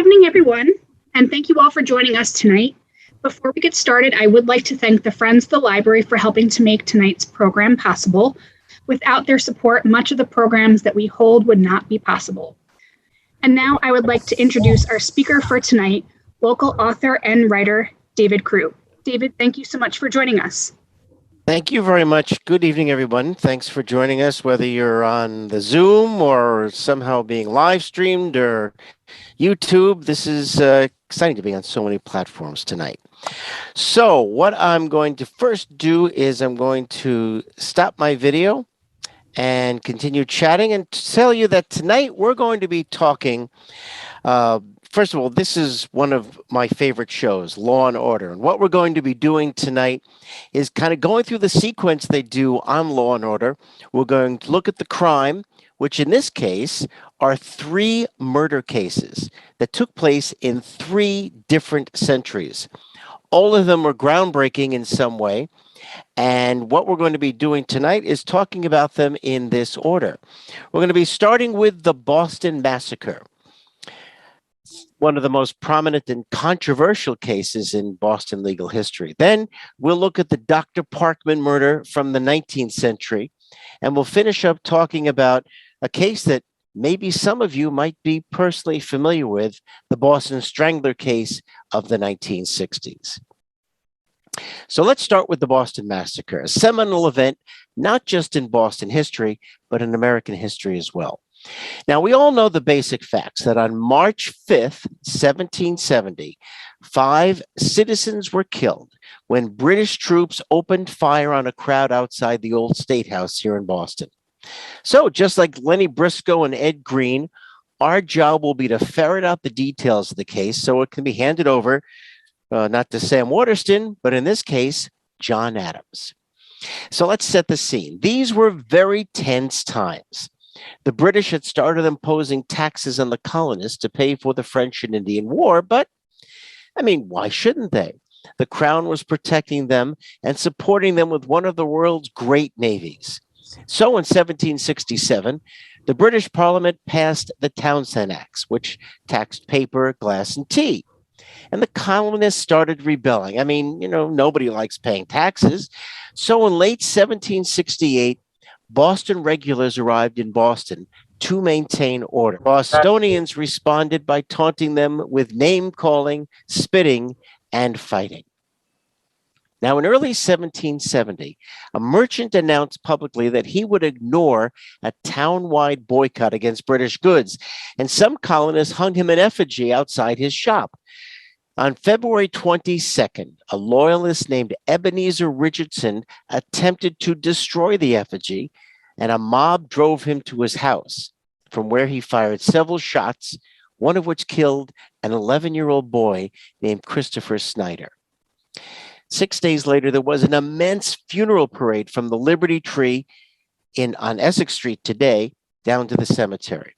evening, everyone, and thank you all for joining us tonight. Before we get started, I would like to thank the Friends of the Library for helping to make tonight's program possible. Without their support, much of the programs that we hold would not be possible. And now I would like to introduce our speaker for tonight, local author and writer, David Crew. David, thank you so much for joining us. Thank you very much. Good evening, everyone. Thanks for joining us, whether you're on the Zoom or somehow being live streamed or YouTube. This is exciting to be on so many platforms tonight. So what I'm going to first do is I'm going to stop my video and continue chatting and tell you that tonight we're going to be talking first of all, this is one of my favorite shows, Law and Order. And what we're going to be doing tonight is kind of going through the sequence they do on Law and Order. We're going to look at the crime, which in this case are 3 murder cases that took place in 3 different centuries. All of them are groundbreaking in some way. And what we're going to be doing tonight is talking about them in this order. We're going to be starting with the Boston Massacre, one of the most prominent and controversial cases in Boston legal history. Then we'll look at the Dr. Parkman murder from the 19th century, and we'll finish up talking about a case that maybe some of you might be personally familiar with, the Boston Strangler case of the 1960s. So let's start with the Boston Massacre, a seminal event, not just in Boston history, but in American history as well. Now, we all know the basic facts that on March 5th, 1770, 5 citizens were killed when British troops opened fire on a crowd outside the old State House here in Boston. So just like Lenny Briscoe and Ed Green, our job will be to ferret out the details of the case so it can be handed over, not to Sam Waterston, but in this case, John Adams. So let's set the scene. These were very tense times. The British had started imposing taxes on the colonists to pay for the French and Indian War, but, I mean, why shouldn't they? The Crown was protecting them and supporting them with one of the world's great navies. So in 1767, the British Parliament passed the Townshend Acts, which taxed paper, glass, and tea. And the colonists started rebelling. I mean, nobody likes paying taxes. So in late 1768, Boston regulars arrived in Boston to maintain order. Bostonians responded by taunting them with name-calling, spitting, and fighting. Now, in early 1770, a merchant announced publicly that he would ignore a town-wide boycott against British goods, and some colonists hung him in effigy outside his shop. On February 22nd, a loyalist named Ebenezer Richardson attempted to destroy the effigy, and a mob drove him to his house, from where he fired several shots, one of which killed an 11-year-old boy named Christopher Snyder. 6 days later, there was an immense funeral parade from the Liberty Tree on Essex Street today down to the cemetery.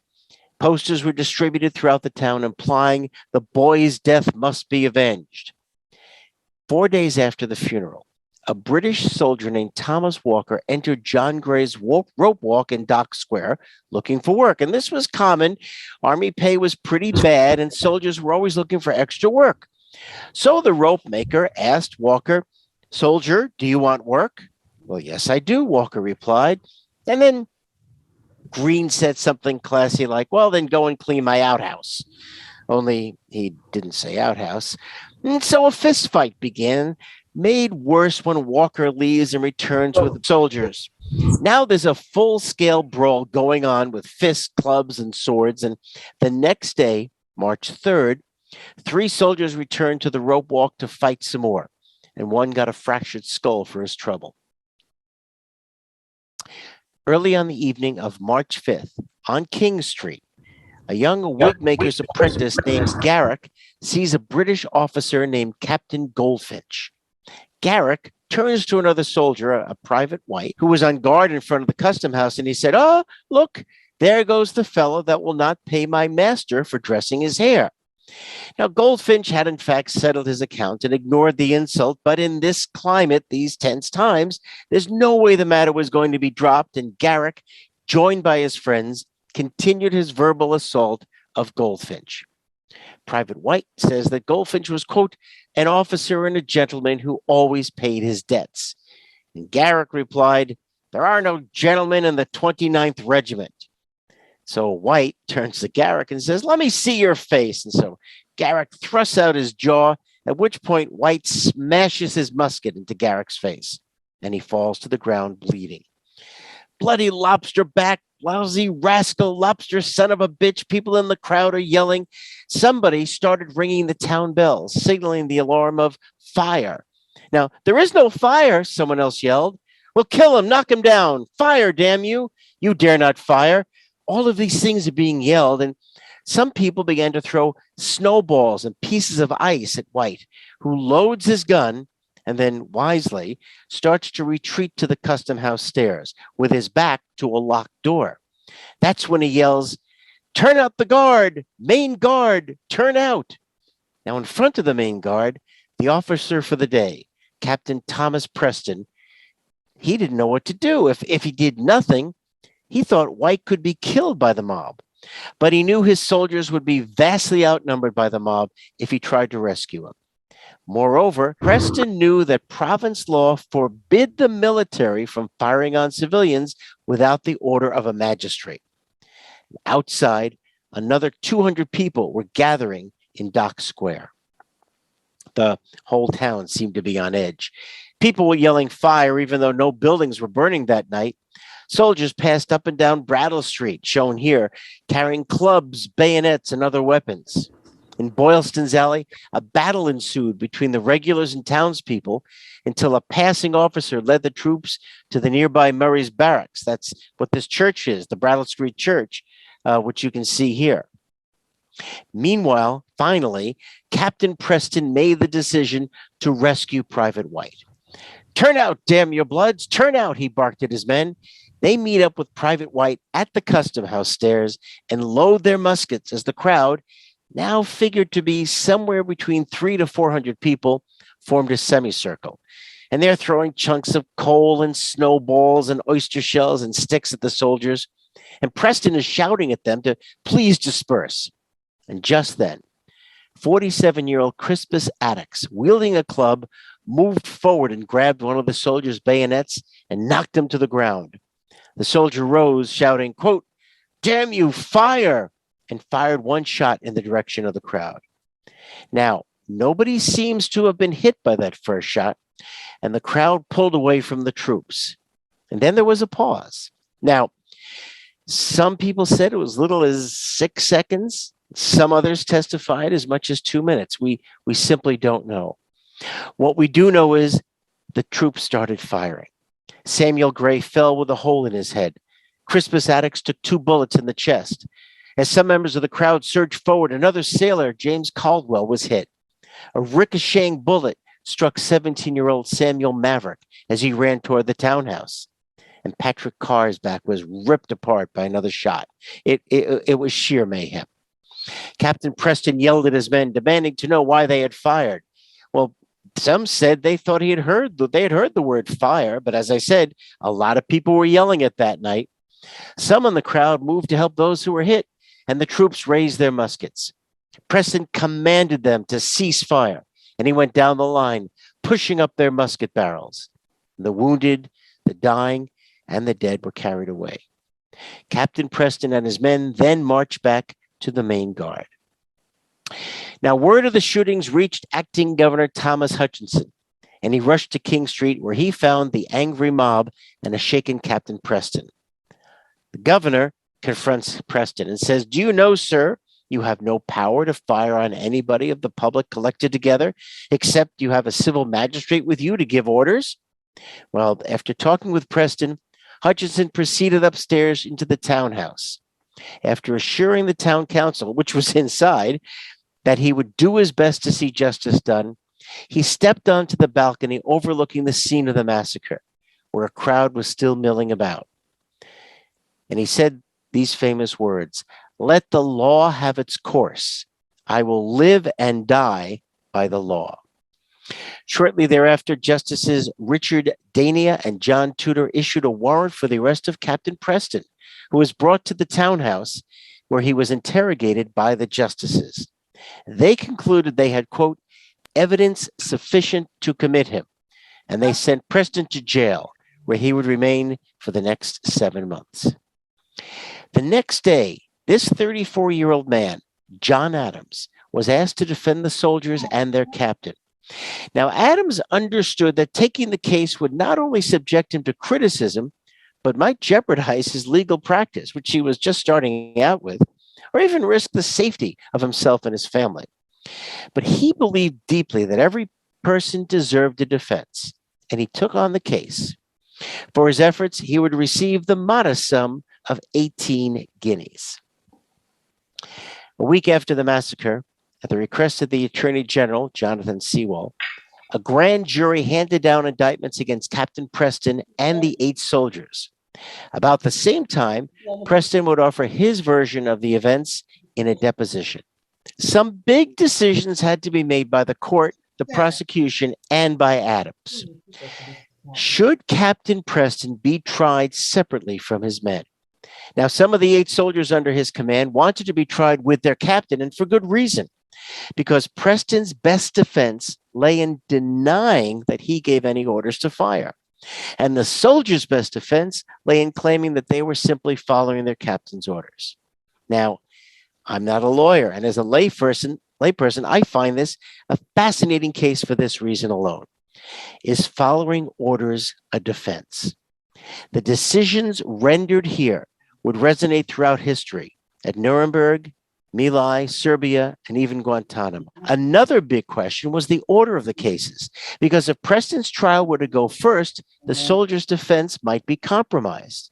Posters were distributed throughout the town implying the boy's death must be avenged. 4 days after the funeral, a British soldier named Thomas Walker entered John Gray's rope walk in Dock Square looking for work. And this was common. Army pay was pretty bad, and soldiers were always looking for extra work. So the rope maker asked Walker, "Soldier, do you want work?" "Well, yes, I do," Walker replied. And then Green said something classy like, "Well, then go and clean my outhouse." Only he didn't say outhouse. And so a fist fight began, made worse when Walker leaves and returns with soldiers. Now there's a full-scale brawl going on with fists, clubs, and swords. And the next day, March 3rd, 3 soldiers returned to the rope walk to fight some more, and one got a fractured skull for his trouble. Early on the evening of March 5th, on King Street, a young wig maker's apprentice named Garrick sees a British officer named Captain Goldfinch. Garrick turns to another soldier, a private white, who was on guard in front of the custom house, and he said, "Oh, look, there goes the fellow that will not pay my master for dressing his hair." Now, Goldfinch had in fact settled his account and ignored the insult, but in this climate, these tense times, there's no way the matter was going to be dropped, and Garrick, joined by his friends, continued his verbal assault of Goldfinch. Private White says that Goldfinch was, quote, an officer and a gentleman who always paid his debts. And Garrick replied, there are no gentlemen in the 29th Regiment. So White turns to Garrick and says, let me see your face. And so Garrick thrusts out his jaw, at which point White smashes his musket into Garrick's face, and he falls to the ground bleeding. Bloody lobster back, lousy rascal, lobster son of a bitch. People in the crowd are yelling. Somebody started ringing the town bell, signaling the alarm of fire. Now, there is no fire, someone else yelled. Well, kill him, knock him down. Fire, damn you. You dare not fire. All of these things are being yelled, and some people began to throw snowballs and pieces of ice at White, who loads his gun and then wisely starts to retreat to the custom house stairs with his back to a locked door. That's when he yells, turn out the guard, main guard, turn out. Now in front of the main guard, the officer for the day, Captain Thomas Preston, he didn't know what to do. If he did nothing, he thought White could be killed by the mob. But he knew his soldiers would be vastly outnumbered by the mob if he tried to rescue him. Moreover, Preston knew that province law forbid the military from firing on civilians without the order of a magistrate. Outside, another 200 people were gathering in Dock Square. The whole town seemed to be on edge. People were yelling fire even though no buildings were burning that night. Soldiers passed up and down Brattle Street, shown here, carrying clubs, bayonets, and other weapons. In Boylston's Alley, a battle ensued between the regulars and townspeople until a passing officer led the troops to the nearby Murray's Barracks. That's what this church is, the Brattle Street Church, which you can see here. Meanwhile, finally, Captain Preston made the decision to rescue Private White. Turn out, damn your bloods, turn out, he barked at his men. They meet up with Private White at the custom house stairs and load their muskets as the crowd, now figured to be somewhere between 300 to 400 people, formed a semicircle. And they're throwing chunks of coal and snowballs and oyster shells and sticks at the soldiers. And Preston is shouting at them to please disperse. And just then, 47-year-old Crispus Attucks, wielding a club, moved forward and grabbed one of the soldiers' bayonets and knocked him to the ground. The soldier rose, shouting, quote, damn you, fire, and fired one shot in the direction of the crowd. Now, nobody seems to have been hit by that first shot, and the crowd pulled away from the troops. And then there was a pause. Now, some people said it was as little as 6 seconds. Some others testified as much as 2 minutes. We simply don't know. What we do know is the troops started firing. Samuel Gray fell with a hole in his head. Crispus Attucks took 2 bullets in the chest. As some members of the crowd surged forward, another sailor, James Caldwell, was hit. A ricocheting bullet struck 17-year-old Samuel Maverick as he ran toward the townhouse. And Patrick Carr's back was ripped apart by another shot. It was sheer mayhem. Captain Preston yelled at his men, demanding to know why they had fired. Well, some said they thought they had heard the word fire, but as I said, a lot of people were yelling it that night. Some in the crowd moved to help those who were hit, and the troops raised their muskets. Preston commanded them to cease fire, and he went down the line, pushing up their musket barrels. The wounded, the dying, and the dead were carried away. Captain Preston and his men then marched back to the main guard. Now, word of the shootings reached acting Governor Thomas Hutchinson, and he rushed to King Street, where he found the angry mob and a shaken Captain Preston. The governor confronts Preston and says, do you know, sir, you have no power to fire on anybody of the public collected together, except you have a civil magistrate with you to give orders? Well, after talking with Preston, Hutchinson proceeded upstairs into the townhouse. After assuring the town council, which was inside, that he would do his best to see justice done, he stepped onto the balcony overlooking the scene of the massacre, where a crowd was still milling about. And he said these famous words, let the law have its course. I will live and die by the law. Shortly thereafter, Justices Richard Dania and John Tudor issued a warrant for the arrest of Captain Preston, who was brought to the townhouse where he was interrogated by the justices. They concluded they had, quote, evidence sufficient to commit him, and they sent Preston to jail, where he would remain for the next 7 months. The next day, this 34-year-old man, John Adams, was asked to defend the soldiers and their captain. Now, Adams understood that taking the case would not only subject him to criticism, but might jeopardize his legal practice, which he was just starting out with, or even risk the safety of himself and his family. But he believed deeply that every person deserved a defense, and he took on the case. For his efforts, he would receive the modest sum of 18 guineas. A week after the massacre, at the request of the Attorney General, Jonathan Sewall, a grand jury handed down indictments against Captain Preston and the 8 soldiers. About the same time, Preston would offer his version of the events in a deposition. Some big decisions had to be made by the court, the prosecution, and by Adams. Should Captain Preston be tried separately from his men? Now, some of the 8 soldiers under his command wanted to be tried with their captain, and for good reason, because Preston's best defense lay in denying that he gave any orders to fire. And the soldiers' best defense lay in claiming that they were simply following their captain's orders. Now, I'm not a lawyer, and as a layperson, I find this a fascinating case for this reason alone. Is following orders a defense? The decisions rendered here would resonate throughout history at Nuremberg, My Lai, Serbia, and even Guantanamo. Another big question was the order of the cases, because if Preston's trial were to go first, the soldiers' defense might be compromised.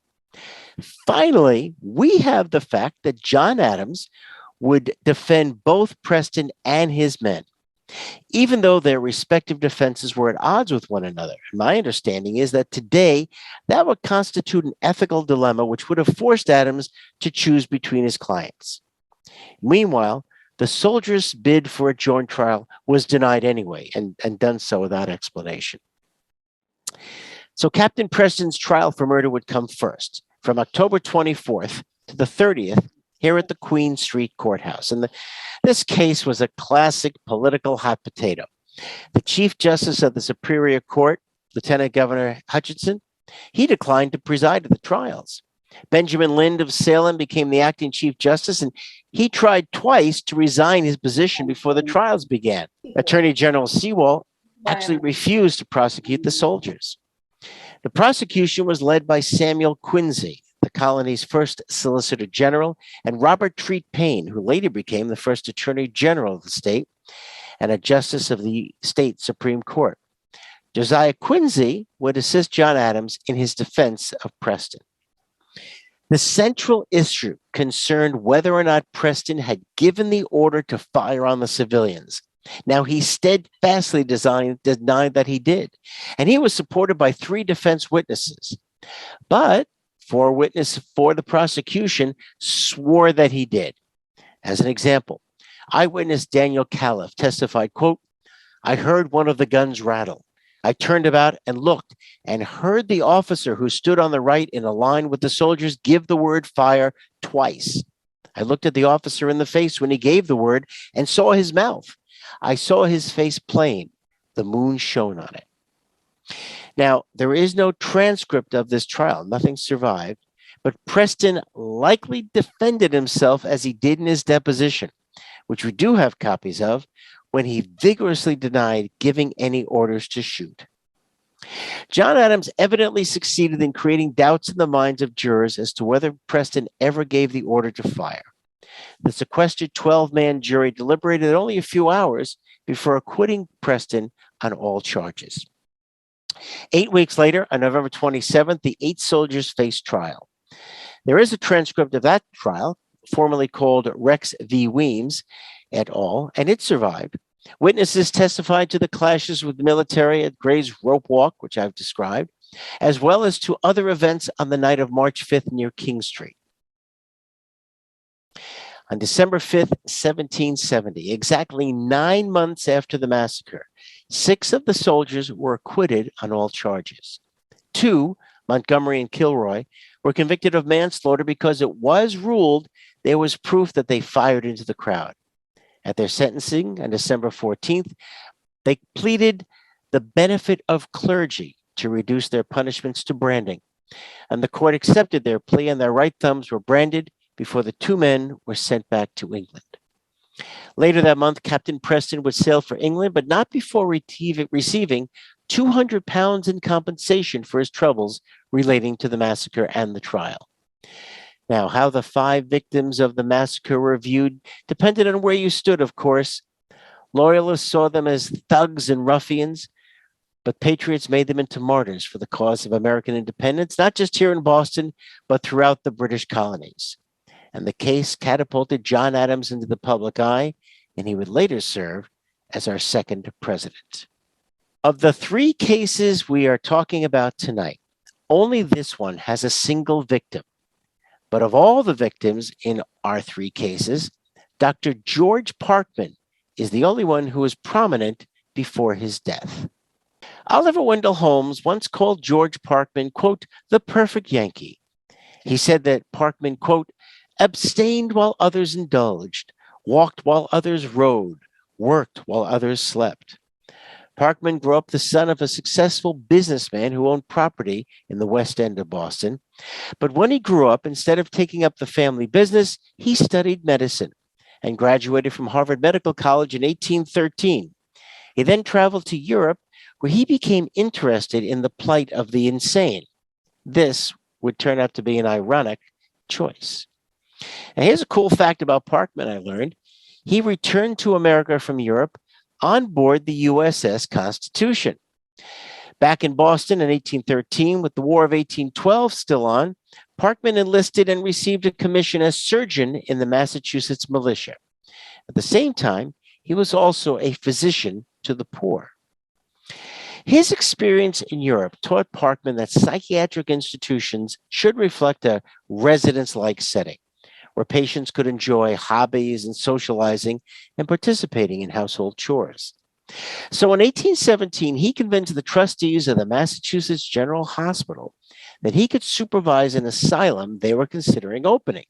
Finally, we have the fact that John Adams would defend both Preston and his men, even though their respective defenses were at odds with one another. My understanding is that today that would constitute an ethical dilemma which would have forced Adams to choose between his clients. Meanwhile, the soldiers' bid for a joint trial was denied anyway, and done so without explanation. So Captain Preston's trial for murder would come first, from October 24th to the 30th, here at the Queen Street Courthouse. And this case was a classic political hot potato. The Chief Justice of the Superior Court, Lieutenant Governor Hutchinson, he declined to preside at the trials. Benjamin Lind of Salem became the acting Chief Justice, and he tried twice to resign his position before the trials began. Attorney General Sewall actually refused to prosecute the soldiers. The prosecution was led by Samuel Quincy, the colony's first Solicitor General, and Robert Treat Paine, who later became the first Attorney General of the state and a Justice of the State Supreme Court. Josiah Quincy would assist John Adams in his defense of Preston. The central issue concerned whether or not Preston had given the order to fire on the civilians. Now, he steadfastly denied that he did, and he was supported by 3 defense witnesses. But 4 witnesses for the prosecution swore that he did. As an example, eyewitness Daniel Califf testified, quote, "I heard one of the guns rattle. I turned about and looked and heard the officer who stood on the right in a line with the soldiers give the word fire twice. I looked at the officer in the face when he gave the word and saw his mouth. I saw his face plain. The moon shone on it." Now, there is no transcript of this trial. Nothing survived, but Preston likely defended himself as he did in his deposition, which we do have copies of, when he vigorously denied giving any orders to shoot. John Adams evidently succeeded in creating doubts in the minds of jurors as to whether Preston ever gave the order to fire. The sequestered 12-man jury deliberated only a few hours before acquitting Preston on all charges. 8 weeks later, on November 27th, the 8 soldiers faced trial. There is a transcript of that trial, formerly called Rex v. Weems et al., and it survived. Witnesses testified to the clashes with the military at Gray's Rope Walk, which I've described, as well as to other events on the night of March 5th near King Street. On December 5th, 1770, exactly 9 months after the massacre, 6 of the soldiers were acquitted on all charges. 2, Montgomery and Kilroy, were convicted of manslaughter because it was ruled there was proof that they fired into the crowd. At their sentencing on December 14th, they pleaded the benefit of clergy to reduce their punishments to branding. And the court accepted their plea, and their right thumbs were branded before the two men were sent back to England. Later that month, Captain Preston would sail for England, but not before receiving 200 pounds in compensation for his troubles relating to the massacre and the trial. Now, how the 5 victims of the massacre were viewed depended on where you stood, of course. Loyalists saw them as thugs and ruffians, but patriots made them into martyrs for the cause of American independence, not just here in Boston, but throughout the British colonies. And the case catapulted John Adams into the public eye, and he would later serve as our second president. Of the 3 cases we are talking about tonight, only this one has a single victim. But of all the victims in our 3 cases, Dr. George Parkman is the only one who was prominent before his death. Oliver Wendell Holmes once called George Parkman, quote, the perfect Yankee. He said that Parkman, quote, abstained while others indulged, walked while others rode, worked while others slept. Parkman grew up the son of a successful businessman who owned property in the West End of Boston. But when he grew up, instead of taking up the family business, he studied medicine and graduated from Harvard Medical College in 1813. He then traveled to Europe, where he became interested in the plight of the insane. This would turn out to be an ironic choice. And here's a cool fact about Parkman I learned. He returned to America from Europe on board the USS Constitution. Back in Boston in 1813, with the War of 1812 still on, Parkman enlisted and received a commission as surgeon in the Massachusetts militia. At the same time, he was also a physician to the poor. His experience in Europe taught Parkman that psychiatric institutions should reflect a residence-like setting, where patients could enjoy hobbies and socializing and participating in household chores. So in 1817, he convinced the trustees of the Massachusetts General Hospital that he could supervise an asylum they were considering opening.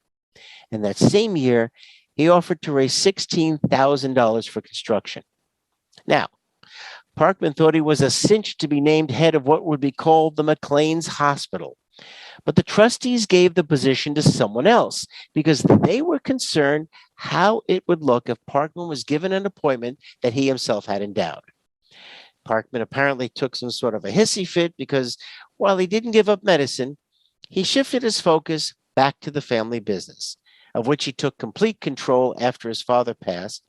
And that same year, he offered to raise $16,000 for construction. Now, Parkman thought he was a cinch to be named head of what would be called the McLean's Hospital. But the trustees gave the position to someone else because they were concerned how it would look if Parkman was given an appointment that he himself had endowed. Parkman apparently took some sort of a hissy fit because while he didn't give up medicine, he shifted his focus back to the family business, of which he took complete control after his father passed.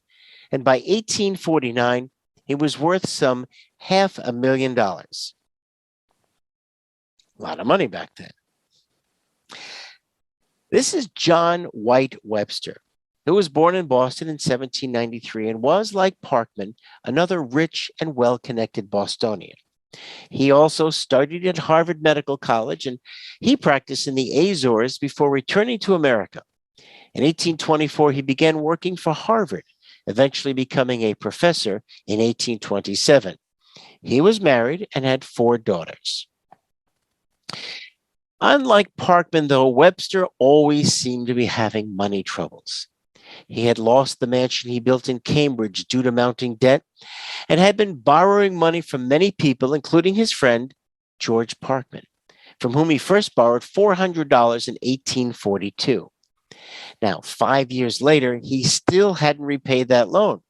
And by 1849, he was worth some $500,000. A lot of money back then. This is John White Webster, who was born in Boston in 1793 and was, like Parkman, another rich and well-connected Bostonian. He also studied at Harvard Medical College, and he practiced in the Azores before returning to America. In 1824, he began working for Harvard, eventually becoming a professor in 1827. He was married and had 4 daughters. Unlike Parkman, though, Webster always seemed to be having money troubles. He had lost the mansion he built in Cambridge due to mounting debt and had been borrowing money from many people, including his friend, George Parkman, from whom he first borrowed $400 in 1842. Now, 5 years later, he still hadn't repaid that loan.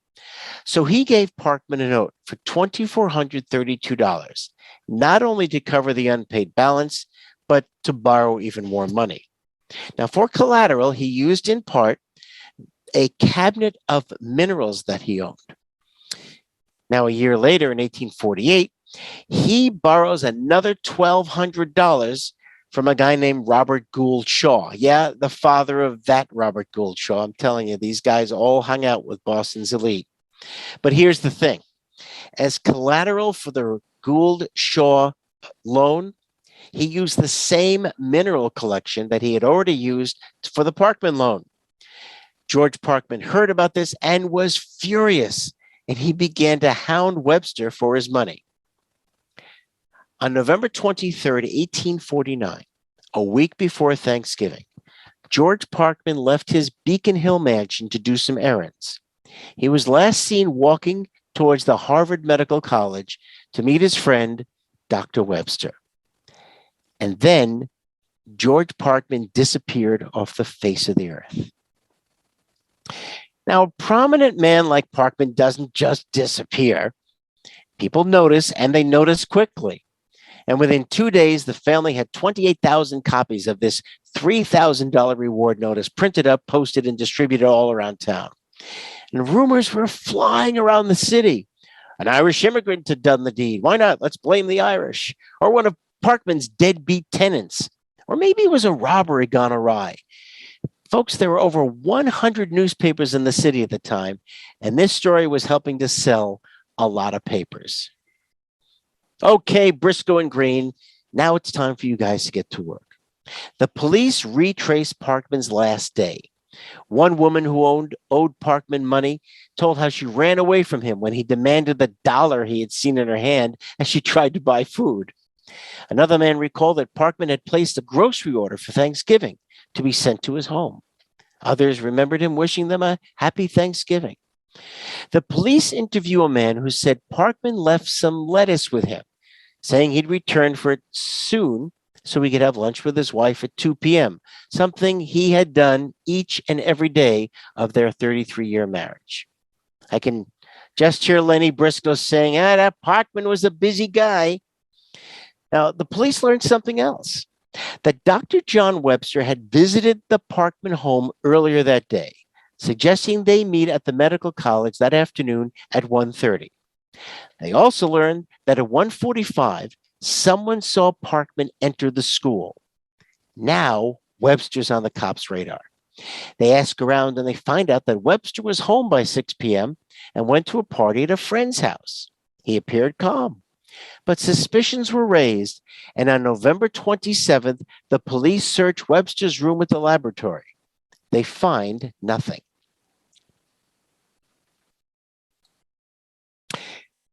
So he gave Parkman a note for $2,432, not only to cover the unpaid balance, but to borrow even more money. Now, for collateral, he used in part a cabinet of minerals that he owned. Now, a year later, in 1848, he borrows another $1,200 from a guy named Robert Gould Shaw. Yeah, the father of that Robert Gould Shaw. I'm telling you, these guys all hung out with Boston's elite. But here's the thing. As collateral for the Gould Shaw loan, he used the same mineral collection that he had already used for the Parkman loan. George Parkman heard about this and was furious, and he began to hound Webster for his money. On November 23rd, 1849, a week before Thanksgiving, George Parkman left his Beacon Hill mansion to do some errands. He was last seen walking towards the Harvard Medical College to meet his friend, Dr. Webster. And then George Parkman disappeared off the face of the earth. Now, a prominent man like Parkman doesn't just disappear. People notice, and they notice quickly. And within 2 days, the family had 28,000 copies of this $3,000 reward notice printed up, posted, and distributed all around town. And rumors were flying around the city. An Irish immigrant had done the deed. Why not? Let's blame the Irish. Or one of Parkman's deadbeat tenants. Or maybe it was a robbery gone awry. Folks, there were over 100 newspapers in the city at the time, and this story was helping to sell a lot of papers. Okay, Briscoe and Green, now it's time for you guys to get to work. The police retraced Parkman's last day. One woman who owed Parkman money told how she ran away from him when he demanded the dollar he had seen in her hand as she tried to buy food. Another man recalled that Parkman had placed a grocery order for Thanksgiving to be sent to his home. Others remembered him wishing them a happy Thanksgiving. The police interview a man who said Parkman left some lettuce with him, saying he'd return for it soon so he could have lunch with his wife at 2 p.m., something he had done each and every day of their 33-year marriage. I can just hear Lenny Briscoe saying, that Parkman was a busy guy. Now, the police learned something else, that Dr. John Webster had visited the Parkman home earlier that day, suggesting they meet at the medical college that afternoon at 1:30. They also learned that at 1:45, someone saw Parkman enter the school. Now, Webster's on the cops' radar. They ask around and they find out that Webster was home by 6 p.m. and went to a party at a friend's house. He appeared calm. But suspicions were raised, and on November 27th, the police search Webster's room at the laboratory. They find nothing.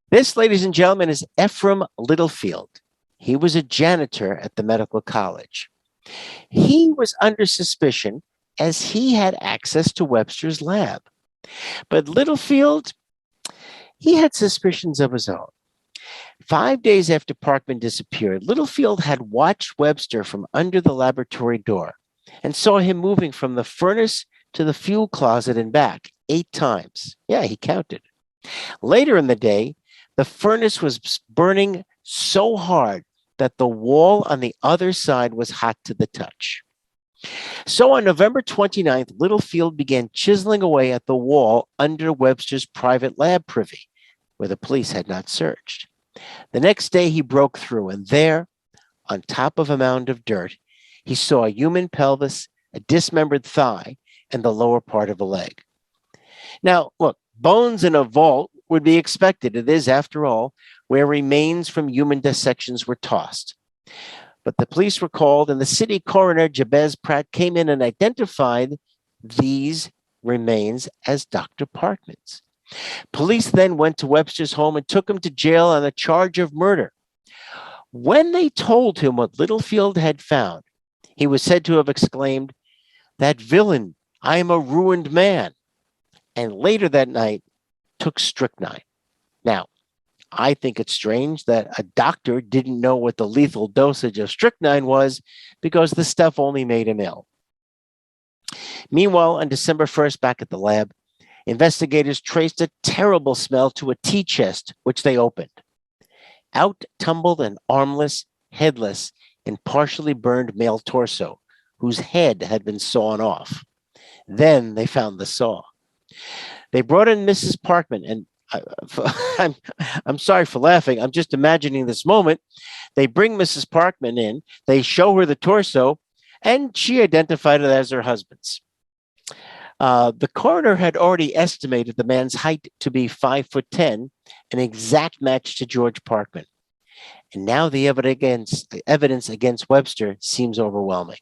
This, ladies and gentlemen, is Ephraim Littlefield. He was a janitor at the medical college. He was under suspicion as he had access to Webster's lab. But Littlefield, he had suspicions of his own. 5 days after Parkman disappeared, Littlefield had watched Webster from under the laboratory door and saw him moving from the furnace to the fuel closet and back 8 times. Yeah, he counted. Later in the day, the furnace was burning so hard that the wall on the other side was hot to the touch. So on November 29th, Littlefield began chiseling away at the wall under Webster's private lab privy, where the police had not searched. The next day, he broke through, and there, on top of a mound of dirt, he saw a human pelvis, a dismembered thigh, and the lower part of a leg. Now, look, bones in a vault would be expected. It is, after all, where remains from human dissections were tossed. But the police were called, and the city coroner, Jabez Pratt, came in and identified these remains as Dr. Parkman's. Police then went to Webster's home and took him to jail on a charge of murder. When they told him what Littlefield had found, he was said to have exclaimed, "That villain, I am a ruined man," and later that night took strychnine. Now, I think it's strange that a doctor didn't know what the lethal dosage of strychnine was because the stuff only made him ill. Meanwhile, on December 1st, back at the lab, investigators traced a terrible smell to a tea chest, which they opened. Out tumbled an armless, headless, and partially burned male torso, whose head had been sawn off. Then they found the saw. They brought in Mrs. Parkman, and I'm sorry for laughing. I'm just imagining this moment. They bring Mrs. Parkman in, they show her the torso, and she identified it as her husband's. The coroner had already estimated the man's height to be 5'10", an exact match to George Parkman. And now the evidence against Webster seems overwhelming.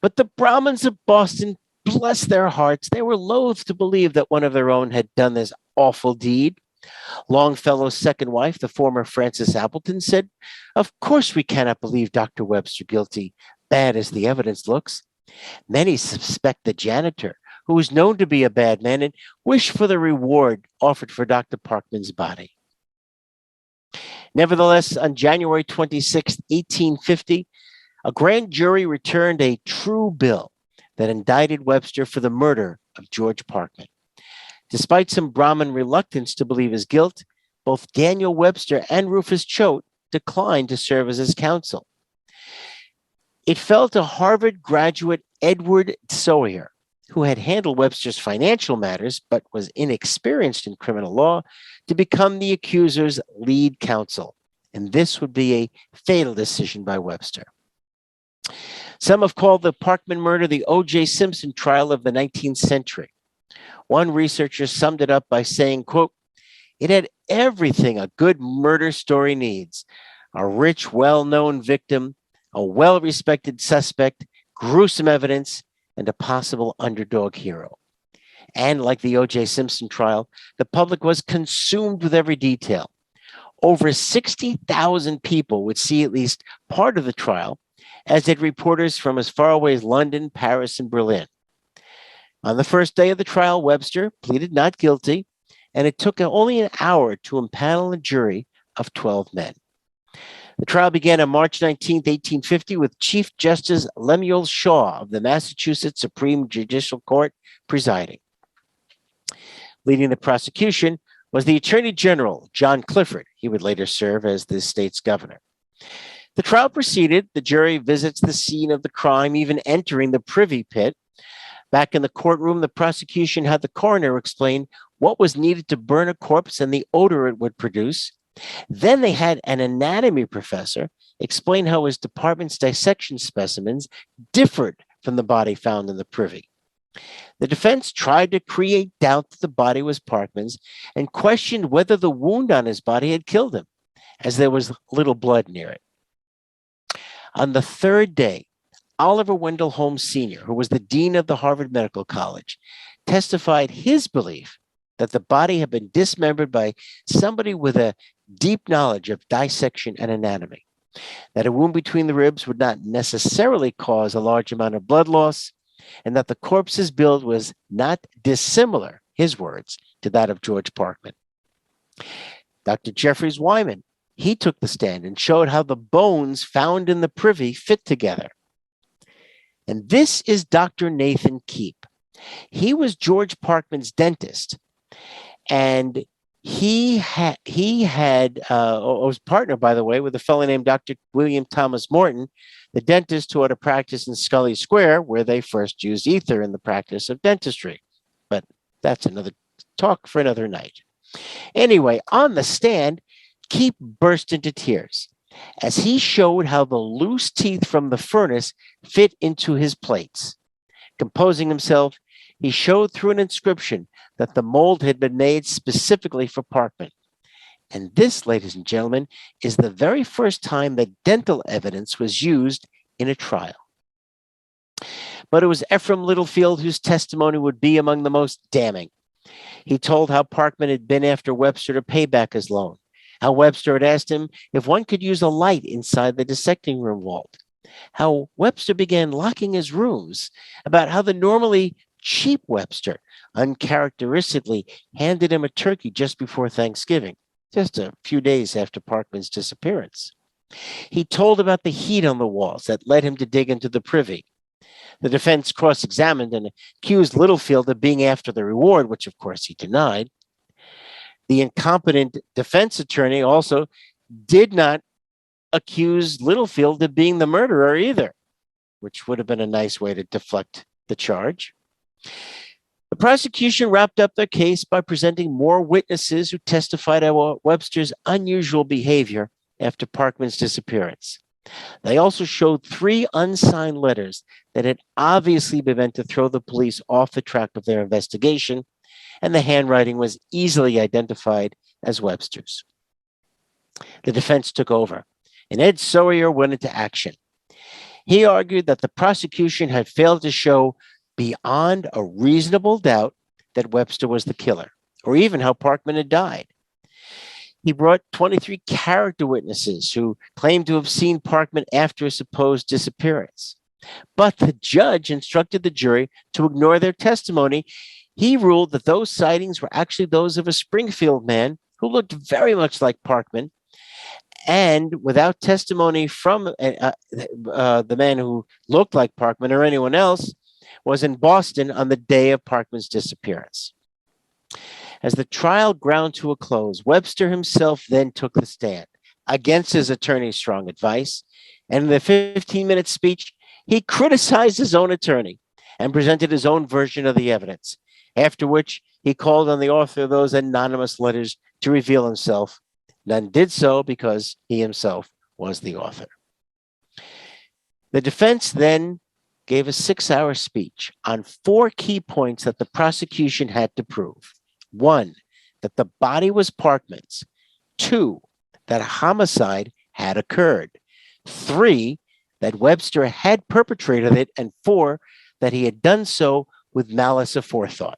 But the Brahmins of Boston, bless their hearts, they were loath to believe that one of their own had done this awful deed. Longfellow's second wife, the former Frances Appleton, said, "Of course we cannot believe Dr. Webster guilty, bad as the evidence looks. Many suspect the janitor, who was known to be a bad man and wished for the reward offered for Dr. Parkman's body. Nevertheless, on January 26, 1850, a grand jury returned a true bill that indicted Webster for the murder of George Parkman. Despite some Brahmin reluctance to believe his guilt, both Daniel Webster and Rufus Choate declined to serve as his counsel. It fell to Harvard graduate Edward Sawyer, who had handled Webster's financial matters but was inexperienced in criminal law, to become the accuser's lead counsel. And this would be a fatal decision by Webster. Some have called the Parkman murder the O.J. Simpson trial of the 19th century. One researcher summed it up by saying, quote, "It had everything a good murder story needs: a rich, well-known victim, a well-respected suspect, gruesome evidence, and a possible underdog hero." And like the O.J. Simpson trial, the public was consumed with every detail. Over 60,000 people would see at least part of the trial, as did reporters from as far away as London, Paris, and Berlin. On the first day of the trial, Webster pleaded not guilty, and it took only an hour to impanel a jury of 12 men. The trial began on March 19, 1850, with Chief Justice Lemuel Shaw of the Massachusetts Supreme Judicial Court presiding. Leading the prosecution was the Attorney General, John Clifford. He would later serve as the state's governor. The trial proceeded. The jury visits the scene of the crime, even entering the privy pit. Back in the courtroom, the prosecution had the coroner explain what was needed to burn a corpse and the odor it would produce. Then they had an anatomy professor explain how his department's dissection specimens differed from the body found in the privy. The defense tried to create doubt that the body was Parkman's and questioned whether the wound on his body had killed him, as there was little blood near it. On the third day, Oliver Wendell Holmes Sr., who was the dean of the Harvard Medical College, testified his belief that the body had been dismembered by somebody with a deep knowledge of dissection and anatomy, that a wound between the ribs would not necessarily cause a large amount of blood loss, and that the corpse's build was not dissimilar, his words, to that of George Parkman. Dr. Jeffries Wyman, he took the stand and showed how the bones found in the privy fit together. And this is Dr. Nathan Keep. He was George Parkman's dentist, and he was partnered, by the way, with a fellow named Dr. William Thomas Morton, the dentist who had a practice in Scully Square, where they first used ether in the practice of dentistry. But that's another talk for another night. Anyway, on the stand, Keep burst into tears as he showed how the loose teeth from the furnace fit into his plates. Composing himself, he showed through an inscription that the mold had been made specifically for Parkman. And this, ladies and gentlemen, is the very first time that dental evidence was used in a trial. But it was Ephraim Littlefield whose testimony would be among the most damning. He told how Parkman had been after Webster to pay back his loan, how Webster had asked him if one could use a light inside the dissecting room vault, how Webster began locking his rooms, about how the normally cheap Webster uncharacteristically handed him a turkey just before Thanksgiving, just a few days after Parkman's disappearance. He told about the heat on the walls that led him to dig into the privy. The defense cross-examined and accused Littlefield of being after the reward, which of course he denied. The incompetent defense attorney also did not accuse Littlefield of being the murderer either, which would have been a nice way to deflect the charge. The prosecution wrapped up their case by presenting more witnesses who testified about Webster's unusual behavior after Parkman's disappearance. They also showed 3 unsigned letters that had obviously been meant to throw the police off the track of their investigation, and the handwriting was easily identified as Webster's. The defense took over, and Ed Sawyer went into action. He argued that the prosecution had failed to show beyond a reasonable doubt that Webster was the killer, or even how Parkman had died. He brought 23 character witnesses who claimed to have seen Parkman after his supposed disappearance. But the judge instructed the jury to ignore their testimony. He ruled that those sightings were actually those of a Springfield man who looked very much like Parkman. And without testimony from the man who looked like Parkman or anyone else, was in Boston on the day of Parkman's disappearance. As the trial ground to a close, Webster himself then took the stand against his attorney's strong advice. And in the 15-minute speech, he criticized his own attorney and presented his own version of the evidence, after which he called on the author of those anonymous letters to reveal himself. None did so because he himself was the author. The defense then gave a 6-hour speech on 4 key points that the prosecution had to prove. 1, that the body was Parkman's. 2, that a homicide had occurred. 3, that Webster had perpetrated it. And 4, that he had done so with malice aforethought.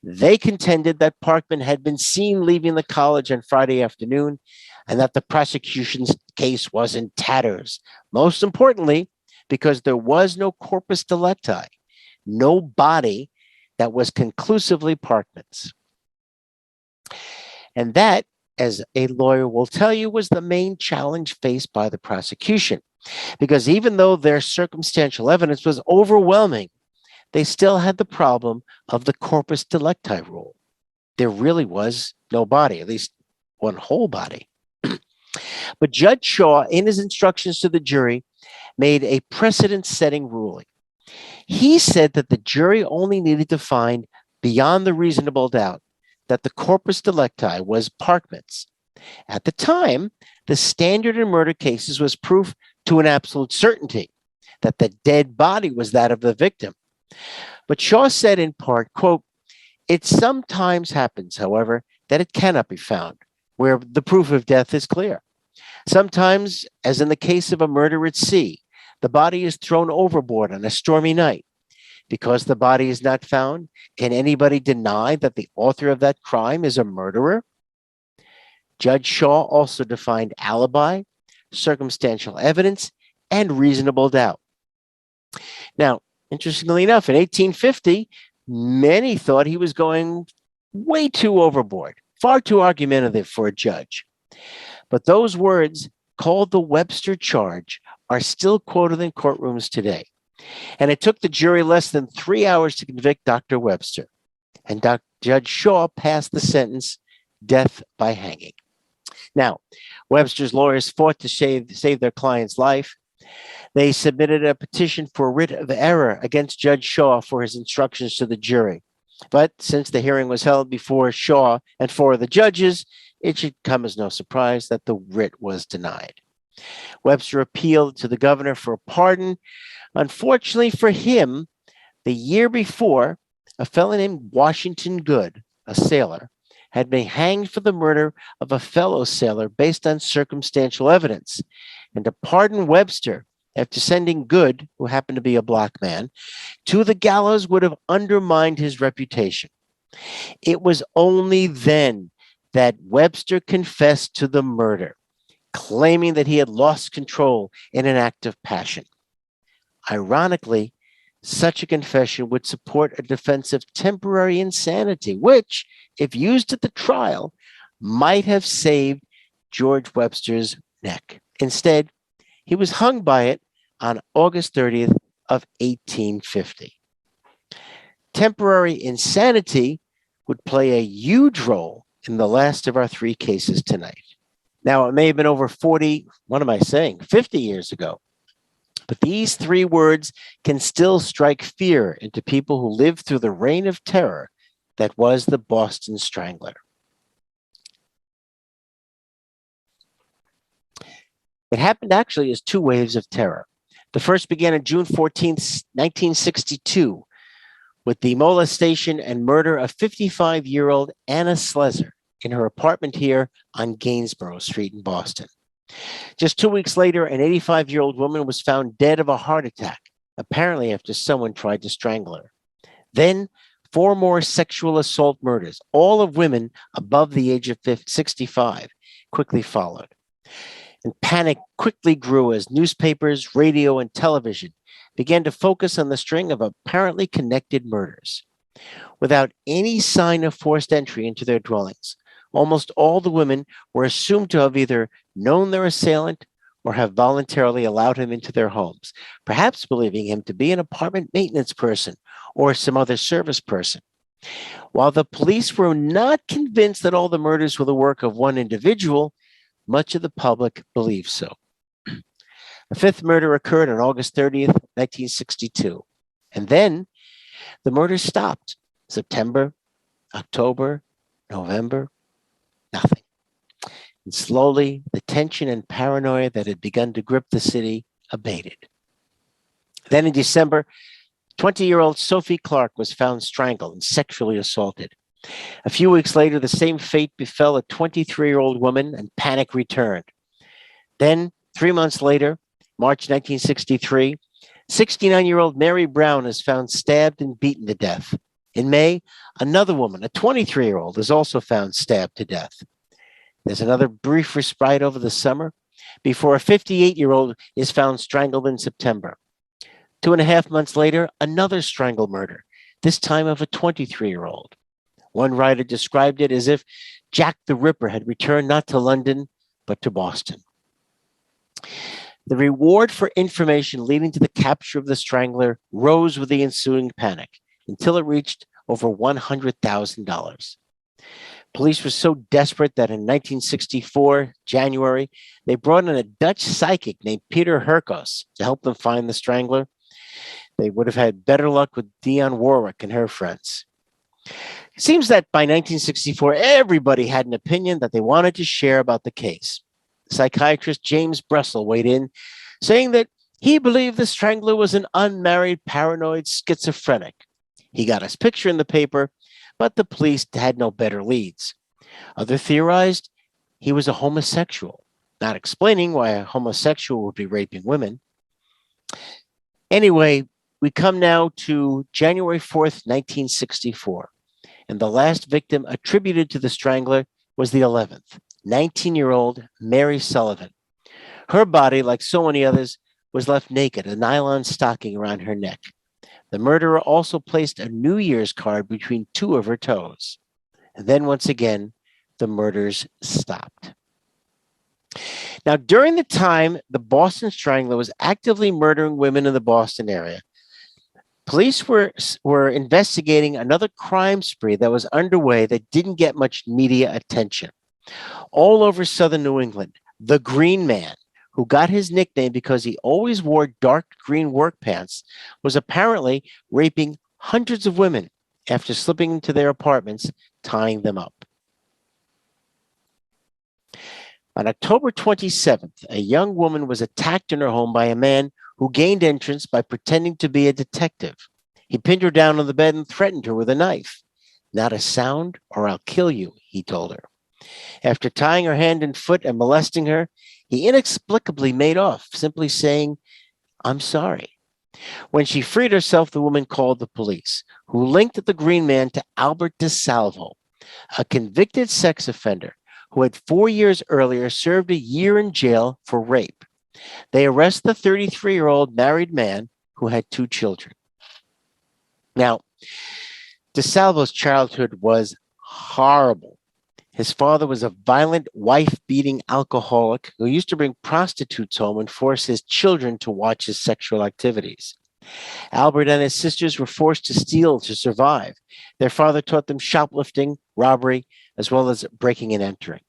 They contended that Parkman had been seen leaving the college on Friday afternoon and that the prosecution's case was in tatters. Most importantly, because there was no corpus delicti, no body that was conclusively Parkman's. And that, as a lawyer will tell you, was the main challenge faced by the prosecution. Because even though their circumstantial evidence was overwhelming, they still had the problem of the corpus delicti rule. There really was no body, at least one whole body. But Judge Shaw, in his instructions to the jury, made a precedent-setting ruling. He said that the jury only needed to find beyond the reasonable doubt that the corpus delicti was Parkman's. At the time, the standard in murder cases was proof to an absolute certainty that the dead body was that of the victim. But Shaw said in part, quote, "It sometimes happens, however, that it cannot be found, where the proof of death is clear. Sometimes, as in the case of a murder at sea, the body is thrown overboard on a stormy night. Because the body is not found, can anybody deny that the author of that crime is a murderer?" Judge Shaw also defined alibi, circumstantial evidence, and reasonable doubt. Now, interestingly enough, in 1850, many thought he was going way too overboard, far too argumentative for a judge. But those words, called the Webster charge, are still quoted in courtrooms today. And it took the jury less than 3 hours to convict Dr. Webster. And Judge Shaw passed the sentence, death by hanging. Now, Webster's lawyers fought to save their client's life. They submitted a petition for writ of error against Judge Shaw for his instructions to the jury. But since the hearing was held before Shaw and 4 of the judges, it should come as no surprise that the writ was denied. Webster appealed to the governor for a pardon. Unfortunately for him, the year before, a fellow named Washington Good, a sailor, had been hanged for the murder of a fellow sailor based on circumstantial evidence. And to pardon Webster after sending Good, who happened to be a black man, to the gallows would have undermined his reputation. It was only then that Webster confessed to the murder, claiming that he had lost control in an act of passion. Ironically, such a confession would support a defense of temporary insanity, which, if used at the trial, might have saved George Webster's neck. Instead, he was hung by it on August 30th of 1850. Temporary insanity would play a huge role in the last of our 3 cases tonight. Now, it may have been over 50 years ago. But these 3 words can still strike fear into people who lived through the reign of terror that was the Boston Strangler. It happened actually as 2 waves of terror. The first began on June 14th, 1962, with the molestation and murder of 55-year-old Anna Slezer in her apartment here on Gainsborough Street in Boston. Just 2 weeks later, an 85-year-old woman was found dead of a heart attack, apparently after someone tried to strangle her. Then 4 more sexual assault murders, all of women above the age of 65, quickly followed. And panic quickly grew as newspapers, radio, and television began to focus on the string of apparently connected murders. Without any sign of forced entry into their dwellings, almost all the women were assumed to have either known their assailant or have voluntarily allowed him into their homes, perhaps believing him to be an apartment maintenance person or some other service person. While the police were not convinced that all the murders were the work of one individual, much of the public believed so. The fifth murder occurred on August 30th, 1962. And then the murders stopped. September, October, November, nothing. And slowly, the tension and paranoia that had begun to grip the city abated. Then in December, 20-year-old Sophie Clark was found strangled and sexually assaulted. A few weeks later, the same fate befell a 23-year-old woman, and panic returned. Then, 3 months later, March 1963, 69-year-old Mary Brown is found stabbed and beaten to death. In May, another woman, a 23-year-old, is also found stabbed to death. There's another brief respite over the summer before a 58-year-old is found strangled in September. 2.5 months later, another strangled murder, this time of a 23-year-old. One writer described it as if Jack the Ripper had returned not to London, but to Boston. The reward for information leading to the capture of the strangler rose with the ensuing panic until it reached over $100,000. Police were so desperate that in 1964, January, they brought in a Dutch psychic named Peter Herkos to help them find the strangler. They would have had better luck with Dionne Warwick and her friends. It seems that by 1964, everybody had an opinion that they wanted to share about the case. Psychiatrist James Brussel weighed in, saying that he believed the strangler was an unmarried, paranoid schizophrenic. He got his picture in the paper, but the police had no better leads. Others theorized he was a homosexual, not explaining why a homosexual would be raping women. Anyway, we come now to January 4th, 1964, and the last victim attributed to the strangler was the 11th, 19-year-old Mary Sullivan. Her body, like so many others, was left naked, a nylon stocking around her neck. The murderer also placed a New Year's card between two of her toes. And then once again, the murders stopped. Now, during the time the Boston Strangler was actively murdering women in the Boston area, police were investigating another crime spree that was underway that didn't get much media attention. All over southern New England, the Green Man, who got his nickname because he always wore dark green work pants, was apparently raping hundreds of women after slipping into their apartments, tying them up. On October 27th, a young woman was attacked in her home by a man who gained entrance by pretending to be a detective. He pinned her down on the bed and threatened her with a knife. "Not a sound, or I'll kill you," he told her. After tying her hand and foot and molesting her, he inexplicably made off, simply saying, "I'm sorry." When she freed herself, the woman called the police, who linked the Green Man to Albert DeSalvo, a convicted sex offender who had 4 years earlier served a year in jail for rape. They arrest the 33-year-old married man who had 2 children. Now, DeSalvo's childhood was horrible. His father was a violent, wife-beating alcoholic who used to bring prostitutes home and force his children to watch his sexual activities. Albert and his sisters were forced to steal to survive. Their father taught them shoplifting, robbery, as well as breaking and entering.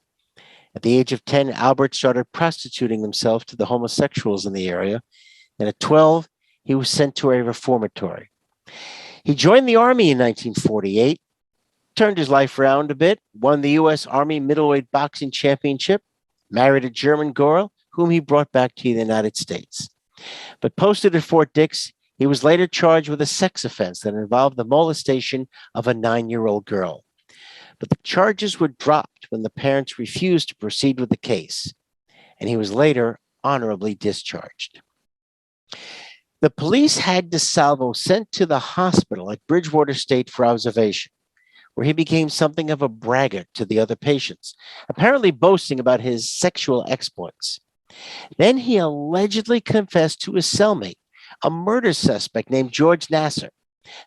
At the age of 10, Albert started prostituting himself to the homosexuals in the area, and at 12, he was sent to a reformatory. He joined the Army in 1948, turned his life around a bit, won the U.S. Army middleweight boxing championship, married a German girl whom he brought back to the United States. But posted at Fort Dix, he was later charged with a sex offense that involved the molestation of a 9-year-old girl. But the charges were dropped when the parents refused to proceed with the case, and he was later honorably discharged. The police had DeSalvo sent to the hospital at Bridgewater State for observation, where he became something of a braggart to the other patients, apparently boasting about his sexual exploits. Then he allegedly confessed to his cellmate, a murder suspect named George Nasser,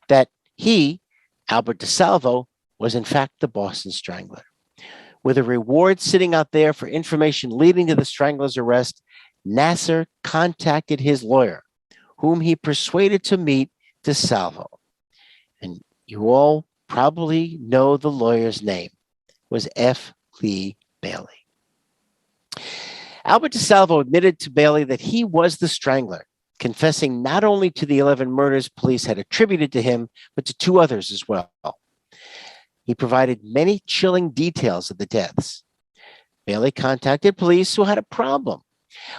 that he, Albert DeSalvo, was in fact the Boston Strangler. With a reward sitting out there for information leading to the Strangler's arrest, Nasser contacted his lawyer, whom he persuaded to meet DeSalvo. And you all probably know the lawyer's name was F. Lee Bailey. Albert DeSalvo admitted to Bailey that he was the Strangler, confessing not only to the 11 murders police had attributed to him, but to 2 others as well. He provided many chilling details of the deaths. Bailey contacted police who had a problem.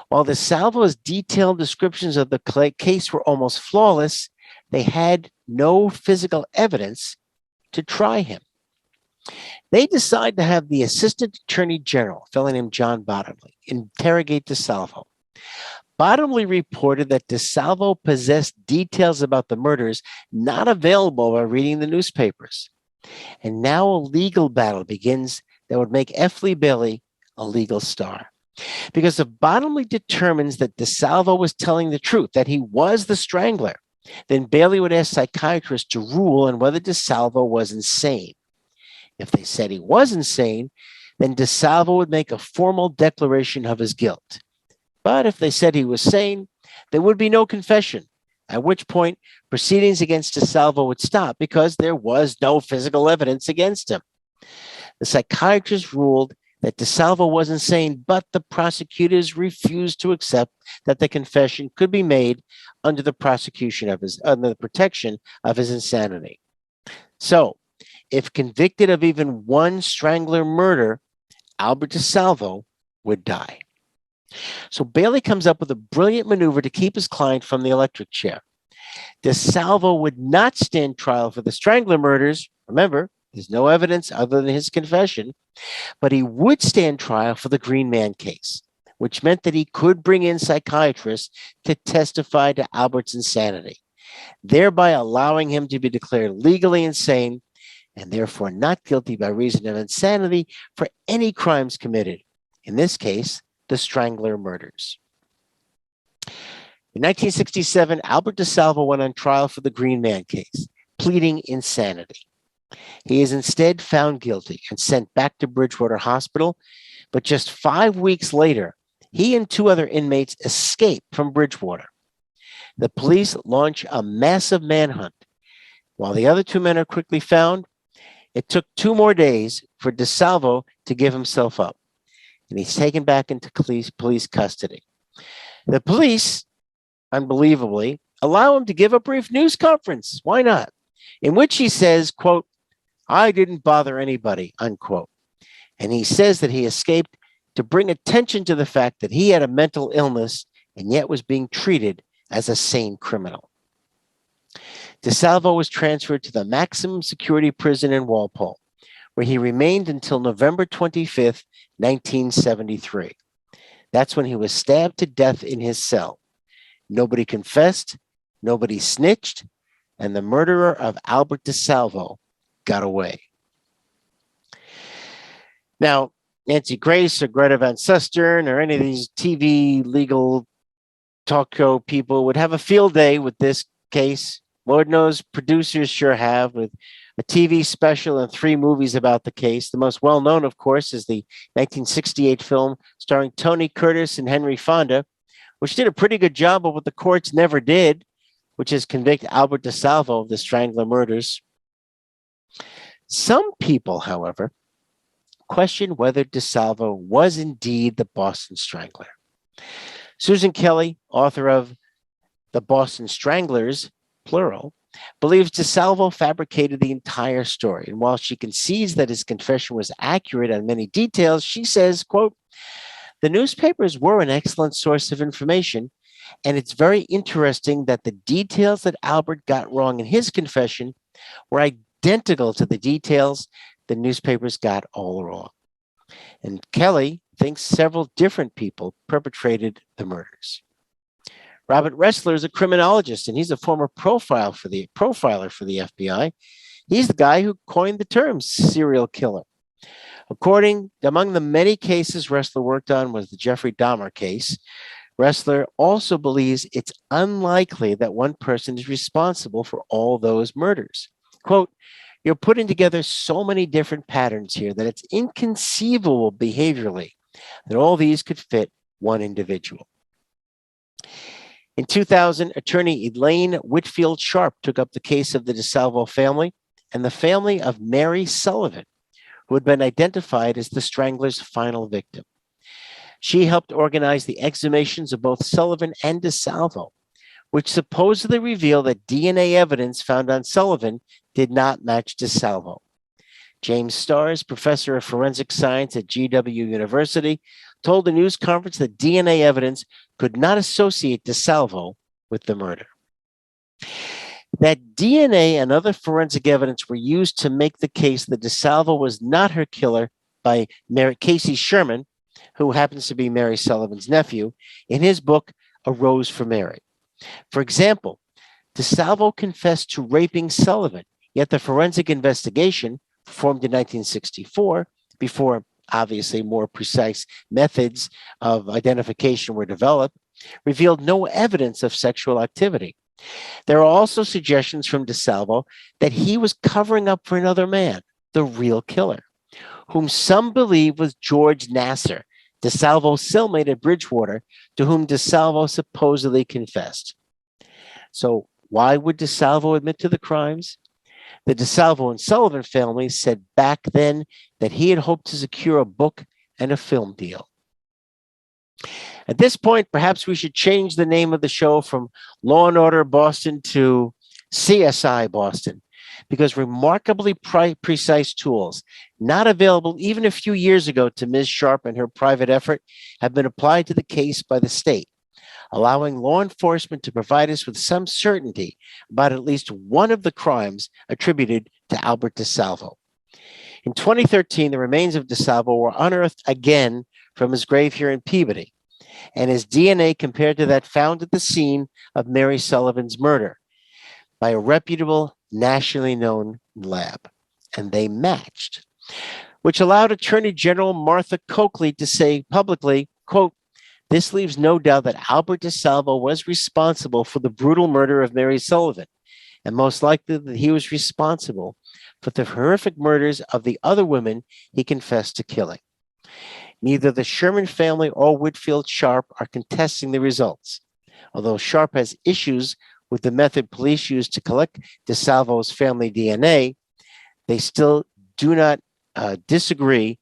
While DeSalvo's detailed descriptions of the case were almost flawless, they had no physical evidence to try him. They decided to have the Assistant Attorney General, a fellow named John Bottomley, interrogate DeSalvo. Bottomley reported that DeSalvo possessed details about the murders not available by reading the newspapers. And now a legal battle begins that would make F. Lee Bailey a legal star. Because if Bottomley determines that DeSalvo was telling the truth, that he was the Strangler, then Bailey would ask psychiatrists to rule on whether DeSalvo was insane. If they said he was insane, then DeSalvo would make a formal declaration of his guilt. But if they said he was sane, there would be no confession, at which point proceedings against DeSalvo would stop because there was no physical evidence against him. The psychiatrist ruled that DeSalvo was insane, but the prosecutors refused to accept that the confession could be made under the protection of his insanity. So, if convicted of even one Strangler murder, Albert DeSalvo would die. So Bailey comes up with a brilliant maneuver to keep his client from the electric chair. DeSalvo would not stand trial for the Strangler murders. Remember, there's no evidence other than his confession, but he would stand trial for the Green Man case, which meant that he could bring in psychiatrists to testify to Albert's insanity, thereby allowing him to be declared legally insane and therefore not guilty by reason of insanity for any crimes committed, in this case, the Strangler murders. In 1967, Albert DeSalvo went on trial for the Green Man case, pleading insanity. He is instead found guilty and sent back to Bridgewater Hospital, but just 5 weeks later, he and 2 other inmates escape from Bridgewater. The police launch a massive manhunt. While the other 2 men are quickly found, it took 2 more days for DeSalvo to give himself up, and he's taken back into police custody. The police, unbelievably, allow him to give a brief news conference. Why not? In which he says, quote, "I didn't bother anybody," unquote. And he says that he escaped to bring attention to the fact that he had a mental illness and yet was being treated as a sane criminal. DeSalvo was transferred to the maximum security prison in Walpole, where he remained until November 25th, 1973. That's when he was stabbed to death in his cell. Nobody confessed, nobody snitched, and the murderer of Albert DeSalvo got away. Now, Nancy Grace or Greta Van Susteren or any of these TV legal talk show people would have a field day with this case. Lord knows producers sure have, with a TV special and 3 movies about the case. The most well-known, of course, is the 1968 film starring Tony Curtis and Henry Fonda, which did a pretty good job of what the courts never did, which is convict Albert DeSalvo of the Strangler murders. Some people, however, question whether DeSalvo was indeed the Boston Strangler. Susan Kelly, author of The Boston Stranglers, plural, believes DeSalvo fabricated the entire story. And while she concedes that his confession was accurate on many details, she says, quote, "The newspapers were an excellent source of information, and it's very interesting that the details that Albert got wrong in his confession were identical to the details the newspapers got all wrong." And Kelly thinks several different people perpetrated the murders. Robert Ressler is a criminologist, and he's a former profiler for the FBI. He's the guy who coined the term serial killer. Among the many cases Ressler worked on was the Jeffrey Dahmer case. Ressler also believes it's unlikely that one person is responsible for all those murders. Quote, "You're putting together so many different patterns here that it's inconceivable behaviorally that all these could fit one individual." In 2000, attorney Elaine Whitfield Sharp took up the case of the DeSalvo family and the family of Mary Sullivan, who had been identified as the strangler's final victim. She helped organize the exhumations of both Sullivan and DeSalvo, which supposedly revealed that DNA evidence found on Sullivan did not match DeSalvo. James Starrs, professor of forensic science at GW University, told a news conference that DNA evidence could not associate DeSalvo with the murder. That DNA and other forensic evidence were used to make the case that DeSalvo was not her killer by Casey Sherman, who happens to be Mary Sullivan's nephew, in his book, A Rose for Mary. For example, DeSalvo confessed to raping Sullivan, yet the forensic investigation, performed in 1964, before obviously more precise methods of identification were developed, revealed no evidence of sexual activity. There are also suggestions from DeSalvo that he was covering up for another man, the real killer, whom some believe was George Nassar, DeSalvo's cellmate at Bridgewater, to whom DeSalvo supposedly confessed. So why would DeSalvo admit to the crimes? The DeSalvo and Sullivan families said back then that he had hoped to secure a book and a film deal. At this point, perhaps we should change the name of the show from Law and Order Boston to CSI Boston, because remarkably precise tools, not available even a few years ago to Ms. Sharp and her private effort, have been applied to the case by the state, allowing law enforcement to provide us with some certainty about at least one of the crimes attributed to Albert DeSalvo. In 2013, the remains of DeSalvo were unearthed again from his grave here in Peabody, and his DNA compared to that found at the scene of Mary Sullivan's murder by a reputable, nationally known lab, and they matched, which allowed Attorney General Martha Coakley to say publicly, quote, "This leaves no doubt that Albert DeSalvo was responsible for the brutal murder of Mary Sullivan, and most likely that he was responsible for the horrific murders of the other women he confessed to killing." Neither the Sherman family or Whitfield Sharp are contesting the results, although Sharp has issues with the method police used to collect DeSalvo's family DNA. They still do not disagree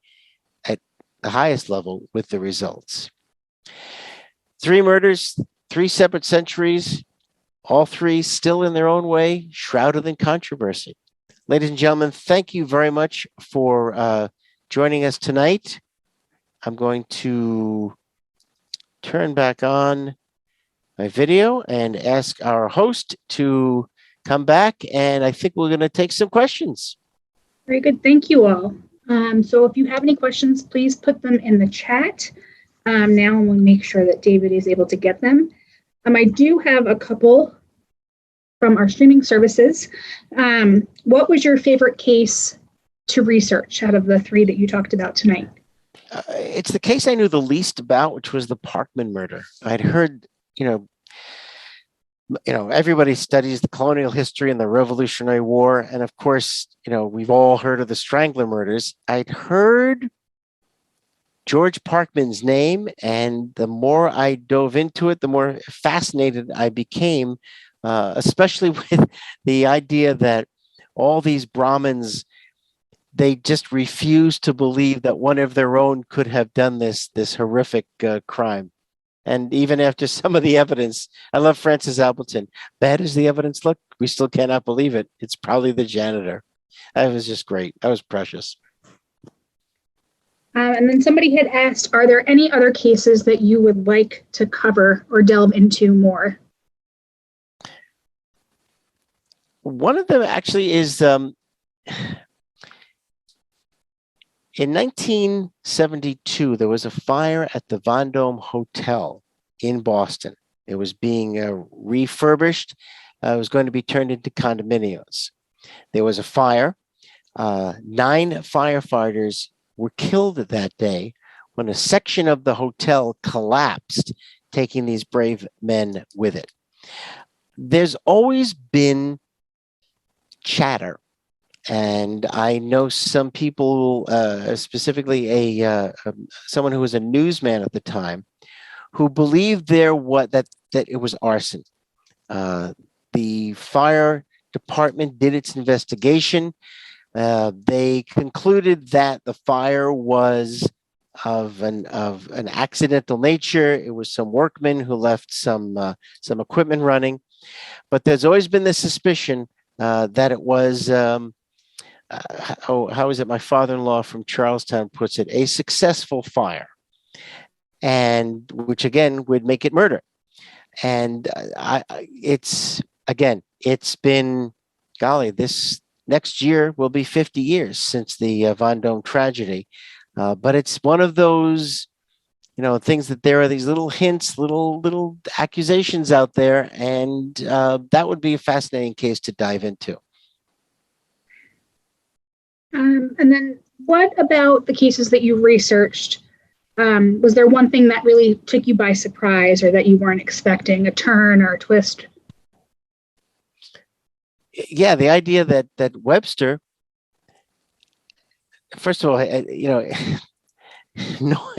at the highest level with the results. 3 murders, 3 separate centuries, all 3 still in their own way, shrouded in controversy. Ladies and gentlemen, thank you very much for joining us tonight. I'm going to turn back on my video and ask our host to come back, and I think we're going to take some questions. Very good. Thank you all. So if you have any questions, please put them in the chat. Now we'll make sure that David is able to get them. I do have a couple from our streaming services. What was your favorite case to research out of the 3 that you talked about tonight? It's the case I knew the least about, which was the Parkman murder. I'd heard, everybody studies the colonial history and the Revolutionary War. And of course, we've all heard of the Strangler murders. I'd heard George Parkman's name, and the more I dove into it, the more fascinated I became, especially with the idea that all these Brahmins, they just refused to believe that one of their own could have done this horrific crime. And even after some of the evidence, I love Francis Appleton. Bad as the evidence looked, we still cannot believe it. It's probably the janitor. That was just great. That was precious. And then somebody had asked, are there any other cases that you would like to cover or delve into more? One of them actually is in 1972, there was a fire at the Vendome Hotel in Boston. It was being refurbished. It was going to be turned into condominiums. There was a fire. 9 firefighters were killed that day when a section of the hotel collapsed taking these brave men with it. There's always been chatter, and I know some people, specifically someone who was a newsman at the time, who believed that it was arson. The fire department did its investigation. They concluded that the fire was of an accidental nature. It was some workmen who left some equipment running, but there's always been this suspicion that it was how is it my father-in-law from Charlestown puts it, a successful fire, and which again would make it murder. And it's been, golly, this next year will be 50 years since the Vendôme tragedy. But it's one of those, things that there are these little hints, little accusations out there, and that would be a fascinating case to dive into. And then what about the cases that you researched? Was there one thing that really took you by surprise or that you weren't expecting, a turn or a twist? Yeah, the idea that Webster, first of all, no,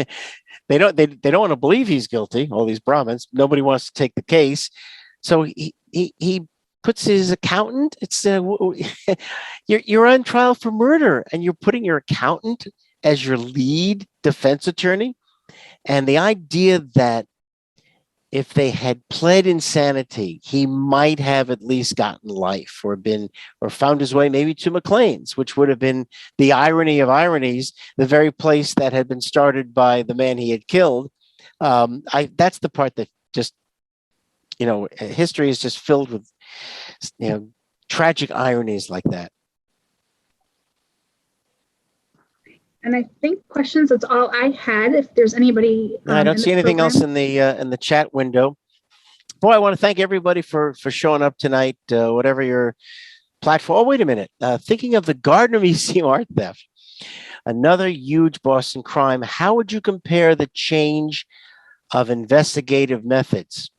they don't want to believe he's guilty. All these Brahmins, nobody wants to take the case, so he puts his accountant. It's you're on trial for murder, and you're putting your accountant as your lead defense attorney. And the idea that if they had pled insanity, he might have at least gotten life or found his way maybe to McLean's, which would have been the irony of ironies, the very place that had been started by the man he had killed. That's the part that just, history is just filled with, tragic ironies like that. And I think questions, that's all I had. If there's anybody. I don't see anything else in the chat window. Boy, I want to thank everybody for showing up tonight, whatever your platform. Oh, wait a minute. Thinking of the Gardner Museum art theft, another huge Boston crime. How would you compare the change of investigative methods?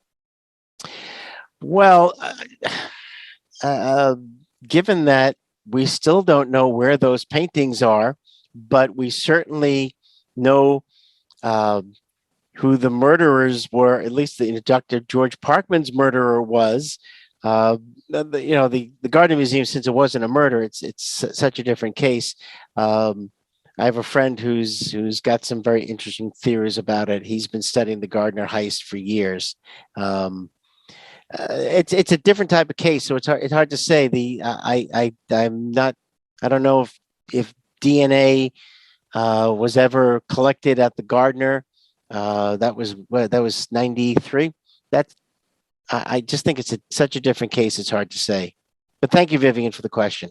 Well, given that we still don't know where those paintings are, but we certainly know who the murderers were, at least the Dr. George Parkman's murderer was. The Gardner Museum, since it wasn't a murder, it's such a different case. I have a friend who's got some very interesting theories about it. He's been studying the Gardner heist for years. It's a different type of case, so it's hard to say. I don't know if DNA was ever collected at the Gardner. That was 93. I just think it's such a different case. It's hard to say. But thank you, Vivian, for the question.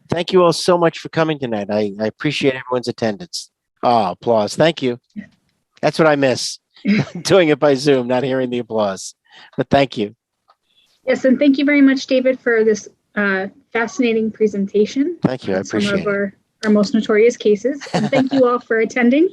Thank you all so much for coming tonight. I appreciate everyone's attendance. Oh, applause. Thank you. That's what I miss, doing it by Zoom, not hearing the applause. But thank you. Yes, and thank you very much, David, for this fascinating presentation. Thank you. I appreciate it. Some of our most notorious cases. And thank you all for attending.